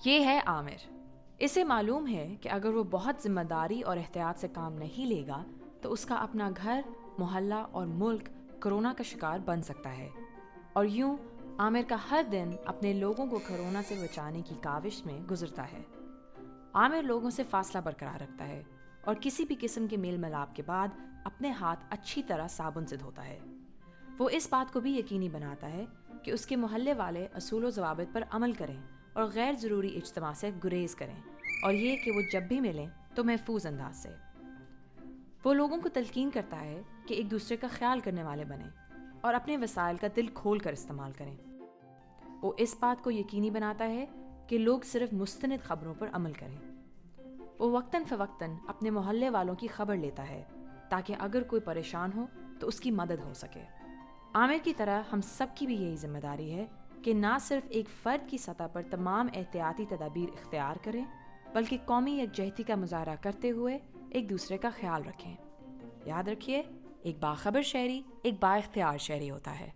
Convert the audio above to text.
یہ ہے عامر۔ اسے معلوم ہے کہ اگر وہ بہت ذمہ داری اور احتیاط سے کام نہیں لے گا تو اس کا اپنا گھر، محلہ اور ملک کرونا کا شکار بن سکتا ہے، اور یوں عامر کا ہر دن اپنے لوگوں کو کرونا سے بچانے کی کاوش میں گزرتا ہے۔ عامر لوگوں سے فاصلہ برقرار رکھتا ہے اور کسی بھی قسم کے میل ملاپ کے بعد اپنے ہاتھ اچھی طرح صابن سے دھوتا ہے۔ وہ اس بات کو بھی یقینی بناتا ہے کہ اس کے محلے والے اصول و ضوابط پر عمل کریں اور غیر ضروری اجتماع سے گریز کریں، اور یہ کہ وہ جب بھی ملیں تو محفوظ انداز سے۔ وہ لوگوں کو تلقین کرتا ہے کہ ایک دوسرے کا خیال کرنے والے بنیں اور اپنے وسائل کا دل کھول کر استعمال کریں۔ وہ اس بات کو یقینی بناتا ہے کہ لوگ صرف مستند خبروں پر عمل کریں۔ وہ وقتاً فوقتاً اپنے محلے والوں کی خبر لیتا ہے تاکہ اگر کوئی پریشان ہو تو اس کی مدد ہو سکے۔ عامر کی طرح ہم سب کی بھی یہی ذمہ داری ہے کہ نہ صرف ایک فرد کی سطح پر تمام احتیاطی تدابیر اختیار کریں بلکہ قومی یکجہتی کا مظاہرہ کرتے ہوئے ایک دوسرے کا خیال رکھیں۔ یاد رکھیے، ایک باخبر شہری ایک با اختیار شہری ہوتا ہے۔